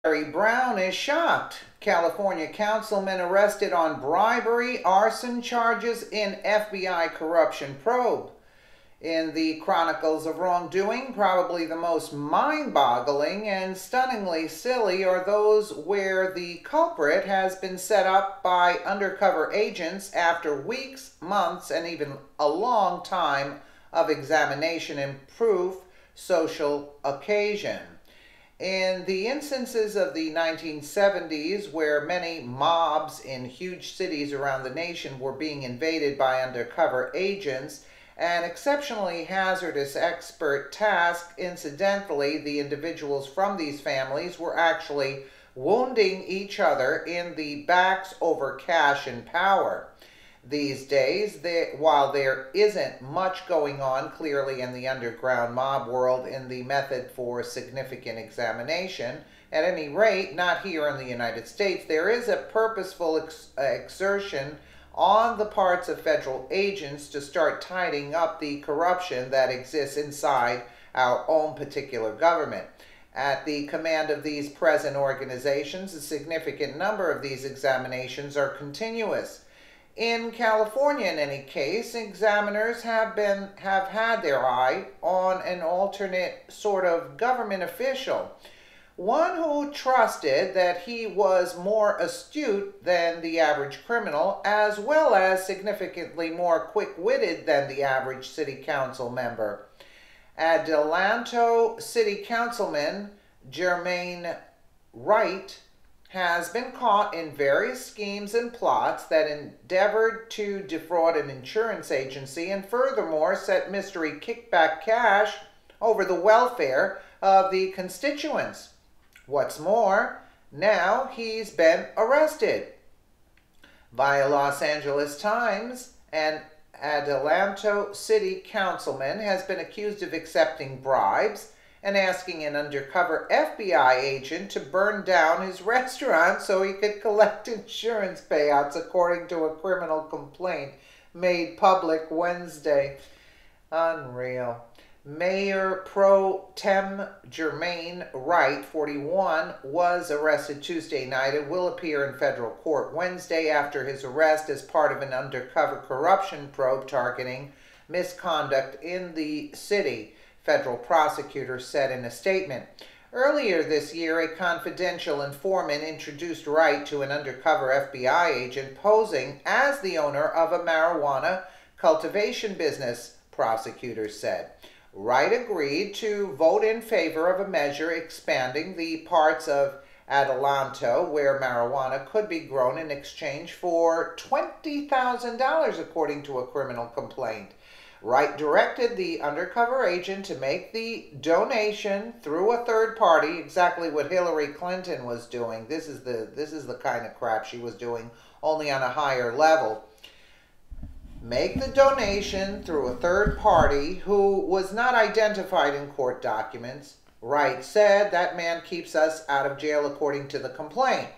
Larry Brown is shocked. California councilman arrested on bribery, arson charges in FBI corruption probe. In the chronicles of wrongdoing, probably the most mind-boggling and stunningly silly are those where the culprit has been set up by undercover agents after weeks, months, and even a long time of examination and proof social occasion. In the instances of the 1970s, where many mobs in huge cities around the nation were being invaded by undercover agents, an exceptionally hazardous expert task, incidentally, the individuals from these families were actually wounding each other in the backs over cash and power. These days, while there isn't much going on clearly in the underground mob world in the method for significant examination, at any rate, not here in the United States, there is a purposeful exertion on the parts of federal agents to start tidying up the corruption that exists inside our own particular government. At the command of these present organizations, a significant number of these examinations are continuous. In California, in any case, examiners have had their eye on an alternate sort of government official, one who trusted that he was more astute than the average criminal, as well as significantly more quick-witted than the average city council member. Adelanto City Councilman Jermaine Wright has been caught in various schemes and plots that endeavored to defraud an insurance agency and furthermore set mystery kickback cash over the welfare of the constituents. What's more, now he's been arrested. Via Los Angeles Times, an Adelanto City Councilman has been accused of accepting bribes and asking an undercover FBI agent to burn down his restaurant so he could collect insurance payouts, according to a criminal complaint made public Wednesday. Unreal. Mayor Pro Tem Jermaine Wright, 41, was arrested Tuesday night and will appear in federal court Wednesday after his arrest as part of an undercover corruption probe targeting misconduct in the city, federal prosecutors said in a statement. Earlier this year, a confidential informant introduced Wright to an undercover FBI agent posing as the owner of a marijuana cultivation business, prosecutors said. Wright agreed to vote in favor of a measure expanding the parts of Adelanto where marijuana could be grown in exchange for $20,000, according to a criminal complaint. Wright directed the undercover agent to make the donation through a third party, exactly what Hillary Clinton was doing. This is the kind of crap she was doing, only on a higher level. Make the donation through a third party who was not identified in court documents. Wright said that man keeps us out of jail, according to the complaint.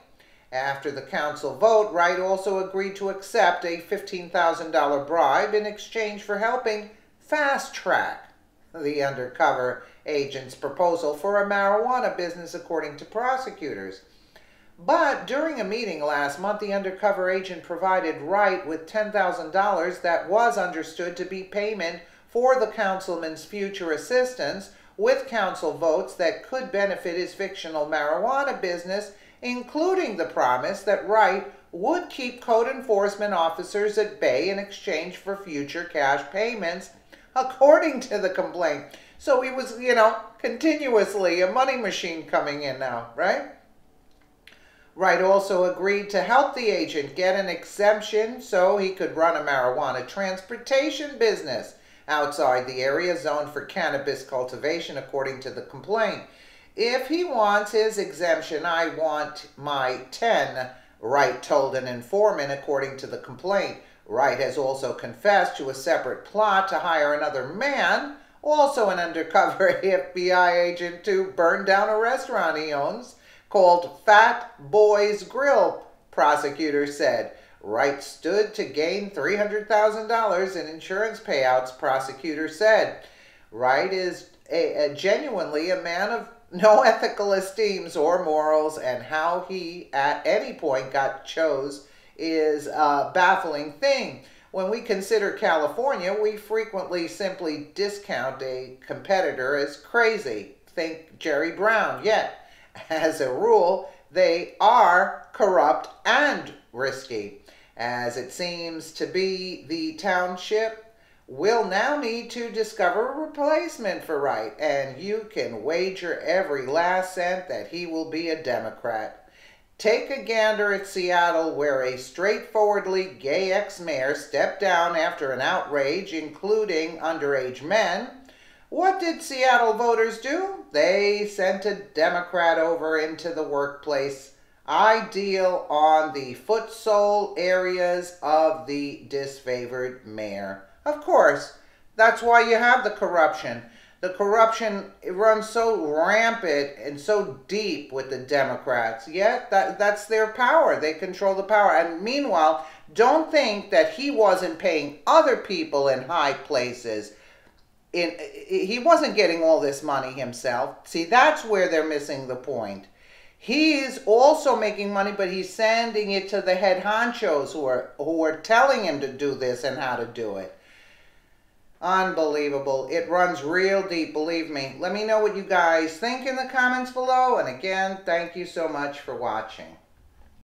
After the council vote, Wright also agreed to accept a $15,000 bribe in exchange for helping fast-track the undercover agent's proposal for a marijuana business, according to prosecutors. But during a meeting last month, the undercover agent provided Wright with $10,000 that was understood to be payment for the councilman's future assistance with council votes that could benefit his fictional marijuana business, including the promise that Wright would keep code enforcement officers at bay in exchange for future cash payments, according to the complaint. So he was, continuously a money machine coming in now, right? Wright also agreed to help the agent get an exemption so he could run a marijuana transportation business outside the area zoned for cannabis cultivation, according to the complaint. If he wants his exemption, I want my 10, Wright told an informant, according to the complaint. Wright has also confessed to a separate plot to hire another man, also an undercover FBI agent, to burn down a restaurant he owns called Fat Boy's Grill, prosecutors said. Wright stood to gain $300,000 in insurance payouts, prosecutors said. Wright is genuinely a man of no ethical esteems or morals, and how he at any point got chose is a baffling thing. When we consider California, we frequently simply discount a competitor as crazy. Think Jerry Brown. Yet, as a rule, they are corrupt and risky. As it seems to be, the township will now need to discover a replacement for Wright, and you can wager every last cent that he will be a Democrat. Take a gander at Seattle, where a straightforwardly gay ex-mayor stepped down after an outrage, including underage men. What did Seattle voters do? They sent a Democrat over into the workplace, ideal on the foot sole areas of the disfavored mayor. Of course, that's why you have the corruption. The corruption, it runs so rampant and so deep with the Democrats. Yet that's their power. They control the power. And meanwhile, don't think that he wasn't paying other people in high places. He wasn't getting all this money himself. See, that's where they're missing the point. He is also making money, but he's sending it to the head honchos who are telling him to do this and how to do it. Unbelievable. It runs real deep, believe me. Let me know what you guys think in the comments below. And again, thank you so much for watching.